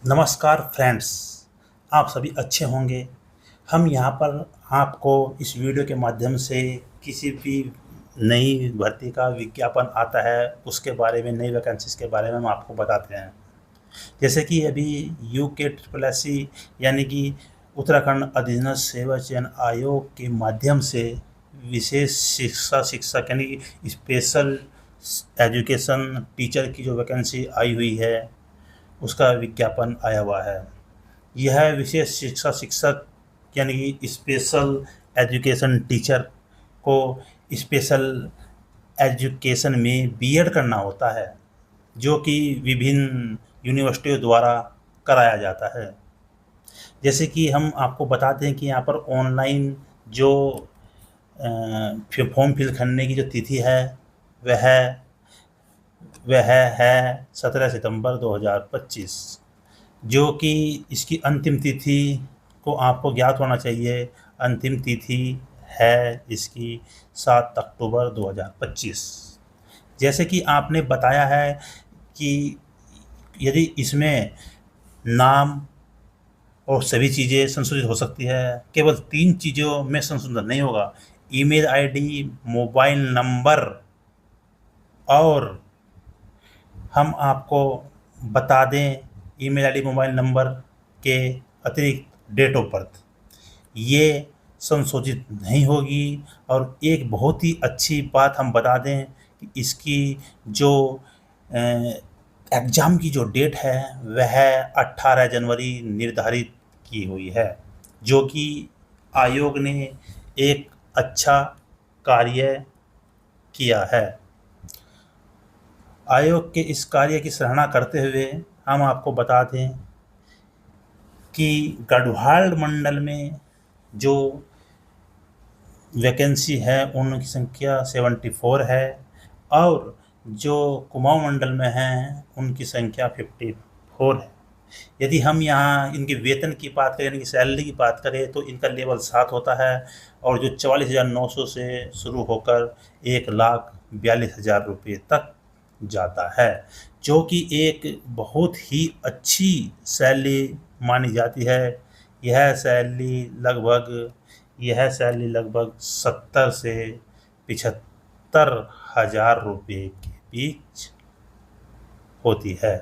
नमस्कार फ्रेंड्स, आप सभी अच्छे होंगे। हम यहाँ पर आपको इस वीडियो के माध्यम से किसी भी नई भर्ती का विज्ञापन आता है उसके बारे में, नई वैकेंसीज़ के बारे में हम आपको बताते हैं। जैसे कि अभी UKSSC यानी कि उत्तराखंड अधीनस्थ सेवा चयन आयोग के माध्यम से विशेष शिक्षक यानी कि स्पेशल एजुकेशन टीचर की जो वैकेंसी आई हुई है उसका विज्ञापन आया हुआ है। यह विशेष शिक्षक यानी कि स्पेशल एजुकेशन टीचर को स्पेशल एजुकेशन में बीएड करना होता है, जो कि विभिन्न यूनिवर्सिटियों द्वारा कराया जाता है। जैसे कि हम आपको बताते हैं कि यहाँ पर ऑनलाइन जो फॉर्म फिल करने की जो तिथि है वह वह है 17 सितंबर 2025, जो कि इसकी अंतिम तिथि को आपको ज्ञात होना चाहिए। अंतिम तिथि है इसकी 7 अक्टूबर 2025। जैसे कि आपने बताया है कि यदि इसमें नाम और सभी चीज़ें संशोधित हो सकती है, केवल 3 चीज़ों में संशोधन नहीं होगा। ईमेल आईडी, मोबाइल नंबर और हम आपको बता दें ईमेल आईडी, मोबाइल नंबर के अतिरिक्त डेट ऑफ बर्थ ये संशोधित नहीं होगी। और एक बहुत ही अच्छी बात हम बता दें कि इसकी जो एग्ज़ाम की जो डेट है वह 18 जनवरी निर्धारित की हुई है, जो कि आयोग ने एक अच्छा कार्य किया है। आयोग के इस कार्य की सराहना करते हुए हम आपको बता दें कि गढ़वाल मंडल में जो वैकेंसी है उनकी संख्या 74 है और जो कुमाऊं मंडल में हैं उनकी संख्या 54 है। यदि हम यहाँ इनके वेतन की बात करें, इनकी सैलरी की बात करें तो इनका लेवल 7 होता है और जो 44,900 से शुरू होकर 1,42,000 रुपये तक जाता है, जो कि एक बहुत ही अच्छी सैलरी मानी जाती है। यह सैलरी लगभग 70 से 75,000 रुपये के बीच होती है।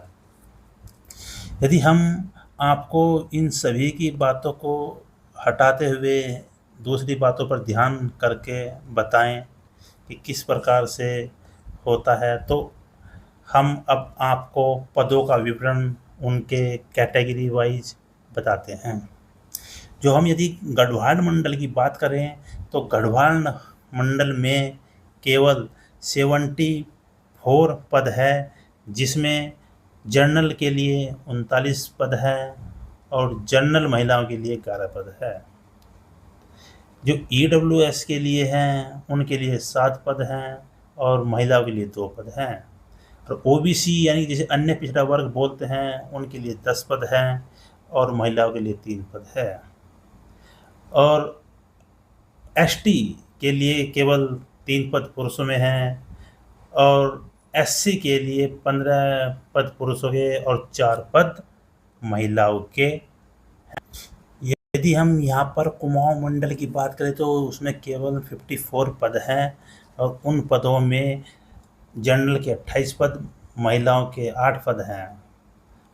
यदि हम आपको इन सभी की बातों को हटाते हुए दूसरी बातों पर ध्यान करके बताएं कि किस प्रकार से होता है, तो हम अब आपको पदों का विवरण उनके कैटेगरी वाइज बताते हैं। जो हम यदि गढ़वाल मंडल की बात करें तो गढ़वाल मंडल में केवल 74 पद है, जिसमें जनरल के लिए 39 पद है और जनरल महिलाओं के लिए 11 पद है। जो EWS के लिए हैं उनके लिए 7 पद हैं और महिलाओं के लिए 2 पद हैं। और OBC यानी जिसे अन्य पिछड़ा वर्ग बोलते हैं उनके लिए 10 पद हैं और महिलाओं के लिए 3 पद है। और ST के लिए केवल 3 पद पुरुषों में हैं और SC के लिए 15 पद पुरुषों के और 4 पद महिलाओं के। यदि हम यहाँ पर कुमाऊं मंडल की बात करें तो उसमें केवल 54 पद हैं और उन पदों में जनरल के 28 पद, महिलाओं के 8 पद हैं।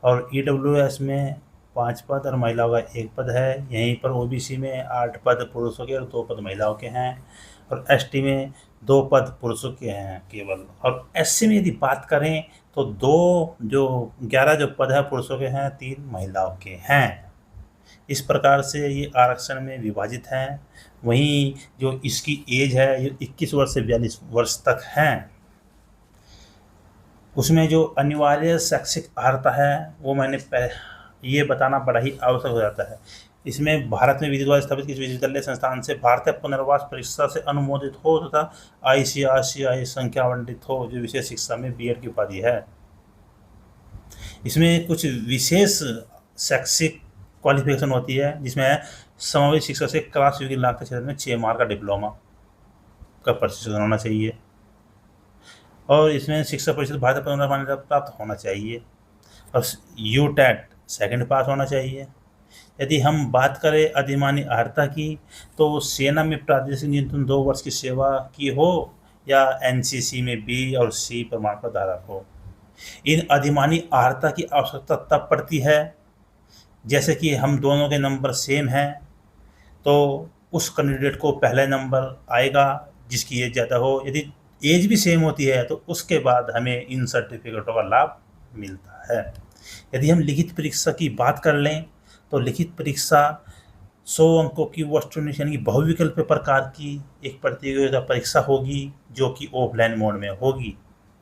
और EWS में 5 पद और महिलाओं का 1 पद है। यहीं पर OBC में 8 पद पुरुषों के और 2 पद महिलाओं के हैं और ST में 2 पद पुरुषों के हैं केवल। और SC में यदि बात करें तो 11 जो पद है पुरुषों के हैं, 3 महिलाओं के हैं। इस प्रकार से ये आरक्षण में विभाजित हैं। वहीं जो इसकी एज है ये 21 वर्ष से 42 वर्ष तक हैं। उसमें जो अनिवार्य शैक्षिक अर्हता है वो ये बताना बड़ा ही आवश्यक हो जाता है। इसमें भारत में विधि द्वारा स्थापित किसी विश्वविद्यालय संस्थान से भारतीय पुनर्वास परीक्षा से अनुमोदित हो तथा ICRCI संख्या आवंटित हो, जो विशेष शिक्षा में BEd की उपाधि है। इसमें कुछ विशेष शैक्षिक क्वालिफिकेशन होती है, जिसमें समावेश शिक्षा से क्रॉस योग्य लाभ के क्षेत्र में 6 माह का डिप्लोमा का प्रशिक्षण होना चाहिए और इसमें शिक्षा परिषद भारत पर मान्यता प्राप्त होना चाहिए। और UTET सेकंड पास होना चाहिए। यदि हम बात करें अधिमानी अर्हता की, तो सेना में प्रादेशिक न्यूनतम 2 वर्ष की सेवा की हो या एनसीसी में बी और सी प्रमाण पत्र धारक हो। इन अधिमानी अर्हता की आवश्यकता तब पड़ती है जैसे कि हम दोनों के नंबर सेम हैं, तो उस कैंडिडेट को पहले नंबर आएगा जिसकी एज ज़्यादा हो। यदि एज भी सेम होती है तो उसके बाद हमें इन सर्टिफिकेटों का लाभ मिलता है। यदि हम लिखित परीक्षा की बात कर लें, तो लिखित परीक्षा 100 अंकों की वस्तुनिष्ठ यानी कि बहुविकल्प प्रकार की एक प्रतियोगिता परीक्षा होगी, जो कि ऑफलाइन मोड में होगी,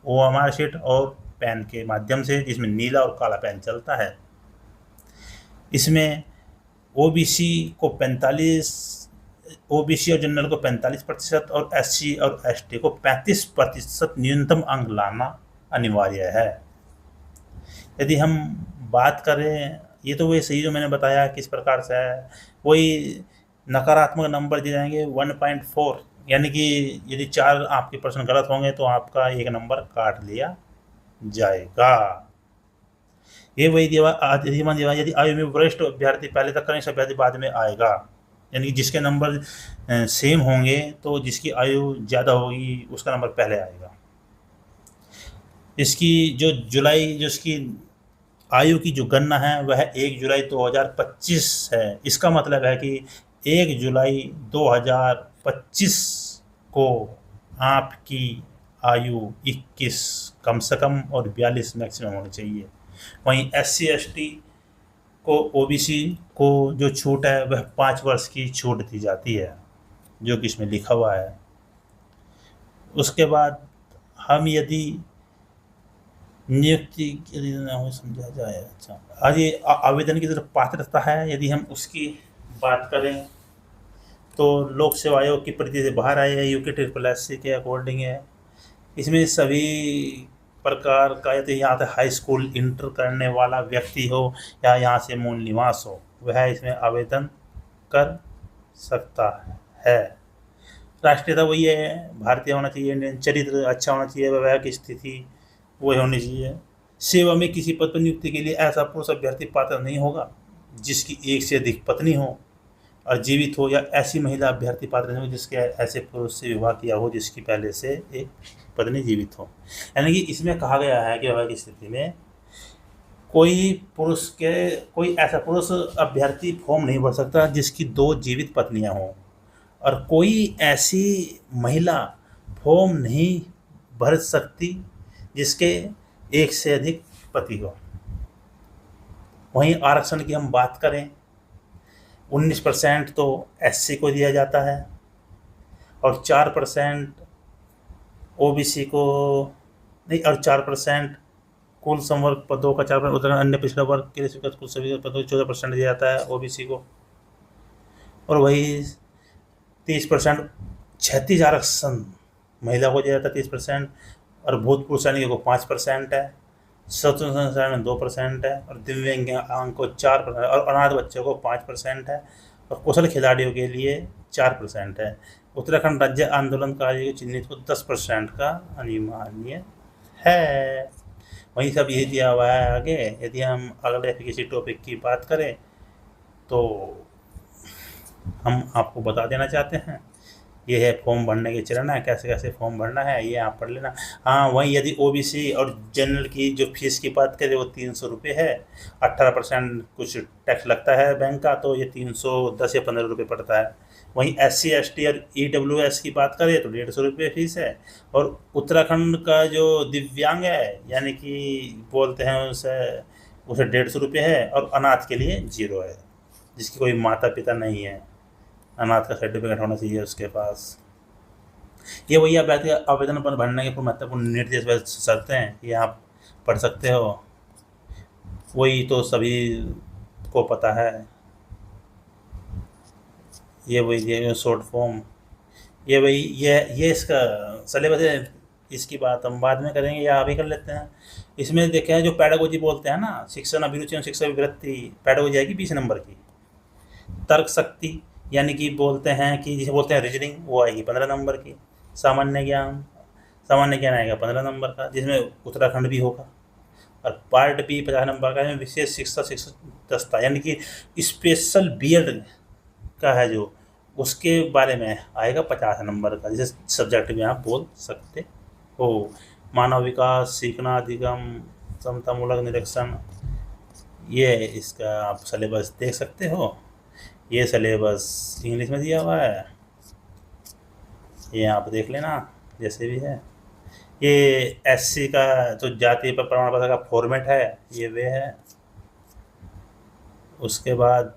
OMR शीट और पेन के माध्यम से, जिसमें नीला और काला पेन चलता है। इसमें ओबीसी को 45, ओबीसी और जनरल को 45% और SC और ST को 35% न्यूनतम अंक लाना अनिवार्य है। यदि हम बात करें, ये तो वही सही जो मैंने बताया किस प्रकार से है, वही नकारात्मक नंबर दिए जाएंगे 1.4, यानी कि यदि 4 आपके प्रश्न गलत होंगे तो आपका 1 नंबर काट लिया जाएगा। ये वही अधिमान दिया, यदि आयु में वरिष्ठ अभ्यर्थी पहले तक करें, अभ्यर्थी बाद में आएगा, यानी कि जिसके नंबर सेम होंगे तो जिसकी आयु ज़्यादा होगी उसका नंबर पहले आएगा। इसकी जो इसकी आयु की जो गणना है वह 1 जुलाई 2025 है। इसका मतलब है कि 1 जुलाई 2025 को आपकी आयु 21 कम से कम और 42 मैक्सिमम होनी चाहिए। वहीं SC ST को, OBC को जो छूट है वह 5 वर्ष की छूट दी जाती है, जो कि इसमें लिखा हुआ है। उसके बाद हम यदि नियुक्ति के लिए ना हो समझा जाए, अच्छा आज ये आवेदन की तरफ पात्रता है, यदि हम उसकी बात करें तो लोक सेवा आयोग की परिधि से बाहर आए है, UK SSSC के अकॉर्डिंग है। इसमें सभी प्रकार का, यदि यहाँ से हाई स्कूल इंटर करने वाला व्यक्ति हो या यहाँ से मूल निवास हो, वह इसमें आवेदन कर सकता है। राष्ट्रीयता वही है, भारतीय होना चाहिए, इंडियन चरित्र अच्छा होना चाहिए, वैवाहिक स्थिति वही होनी चाहिए। सेवा में किसी पद पर नियुक्ति के लिए ऐसा पुरुष अभ्यर्थी पात्र नहीं होगा जिसकी एक से अधिक पत्नी हो और जीवित हो, या ऐसी महिला अभ्यर्थी पात्र नहीं हो जिसके ऐसे पुरुष से विवाह किया हो जिसकी पहले से एक पत्नी जीवित हो। यानी कि इसमें कहा गया है कि वैवाहिक स्थिति में कोई ऐसा पुरुष अभ्यर्थी फॉर्म नहीं भर सकता जिसकी 2 जीवित पत्नियां हों, और कोई ऐसी महिला फॉर्म नहीं भर सकती जिसके एक से अधिक पति हो। वहीं आरक्षण की हम बात करें, 19% तो SC को दिया जाता है और 4% OBC को नहीं, और 4% कुल संवर्ग पदों का 4%, उतना अन्य पिछड़ा वर्ग के लिए कुल सभी पदों 14% दिया जाता है OBC को। और वही 30% क्षैतिज आरक्षण महिला को दिया जाता है 30%, और भूतपूर्व सैनिकों को 5% है, स्वतंत्र सैनिक में 2% है, और दिव्यांग को 4%, और अनाथ बच्चों को 5% है, और कुशल खिलाड़ियों के लिए 4% है। उत्तराखंड राज्य आंदोलनकारियों के चिन्हित को 10% का अनिवार्य है। वहीं सब यही दिया हुआ है। आगे यदि हम अगले किसी टॉपिक की बात करें तो हम आपको बता देना चाहते हैं, ये है फॉर्म भरने के चरण है, कैसे कैसे फॉर्म भरना है ये आप पढ़ लेना। हाँ, वहीं यदि OBC और जनरल की जो फीस की बात करें वो 300 रुपये है, 18% कुछ टैक्स लगता है बैंक का, तो ये 310 या 15 रुपये पड़ता है। वहीं SC ST और EWS की बात करें तो 150 रुपये फीस है, और उत्तराखंड का जो दिव्यांग है यानी कि बोलते हैं उसे 150 रुपये है, और अनाथ के लिए 0 है, जिसकी कोई माता पिता नहीं है, अनाथ का सर्टिफिकेट होना चाहिए उसके पास। ये वही अभ्यर्थी आवेदन पर भरने के महत्वपूर्ण निर्देश व शर्तें हैं, ये आप पढ़ सकते हो, वही तो सभी को पता है। ये वही ये शॉर्ट फॉर्म, ये वही ये इसका सिलेबस है। इसकी बात हम बाद में करेंगे या अभी कर लेते हैं। इसमें देखें जो पैडागोजी बोलते हैं ना, शिक्षण अभिरुचि और शिक्षा विवृत्ति, पैडागोजी आएगी 20 नंबर की। तर्क शक्ति यानी कि बोलते हैं कि जिसे बोलते हैं रीजनिंग, वो आएगी 15 नंबर की। सामान्य ज्ञान आएगा 15 नंबर का, जिसमें उत्तराखंड भी होगा। और पार्ट बी 50 नंबर का है विशेष शिक्षा शिक्षक दस्ता, यानी कि स्पेशल बीएड का है जो, उसके बारे में आएगा 50 नंबर का, जैसे सब्जेक्ट में आप बोल सकते हो। मानव विकास, सीखना, अधिगम, समतामूलक निरीक्षण, ये इसका आप सिलेबस देख सकते हो। ये सिलेबस इंग्लिश में दिया हुआ है, ये आप देख लेना जैसे भी है। ये एससी का जो जातीय प्रमाण पत्र का फॉर्मेट है ये वे है। उसके बाद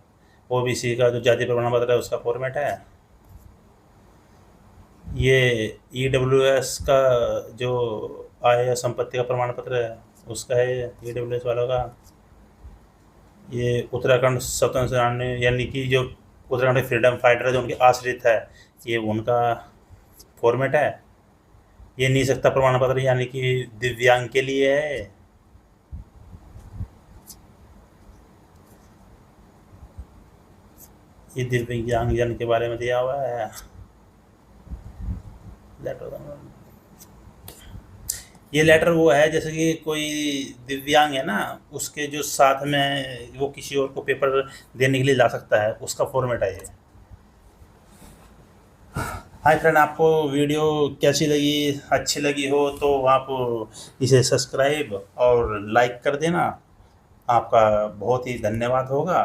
ओबीसी का जो जातीय प्रमाण पत्र है उसका फॉर्मेट है। ये ईडब्ल्यूएस का जो आय या संपत्ति का प्रमाण पत्र है उसका है, ईडब्ल्यूएस वालों का। ये उत्तराखंड स्वतंत्र सेनानी, यानी कि जो उत्तराखंड फ्रीडम फाइटर जो उनके आश्रित है, ये उनका फॉर्मेट है। ये निःशक्तता प्रमाण पत्र यानी कि दिव्यांग के लिए है। ये दिव्यांग जन के बारे में दिया हुआ है। ये लेटर वो है जैसे कि कोई दिव्यांग है ना, उसके जो साथ में वो किसी और को पेपर देने के लिए ला सकता है, उसका फॉर्मेट है ये। हाय फ्रेंड, आपको वीडियो कैसी लगी? अच्छी लगी हो तो आप इसे सब्सक्राइब और लाइक कर देना। आपका बहुत ही धन्यवाद होगा।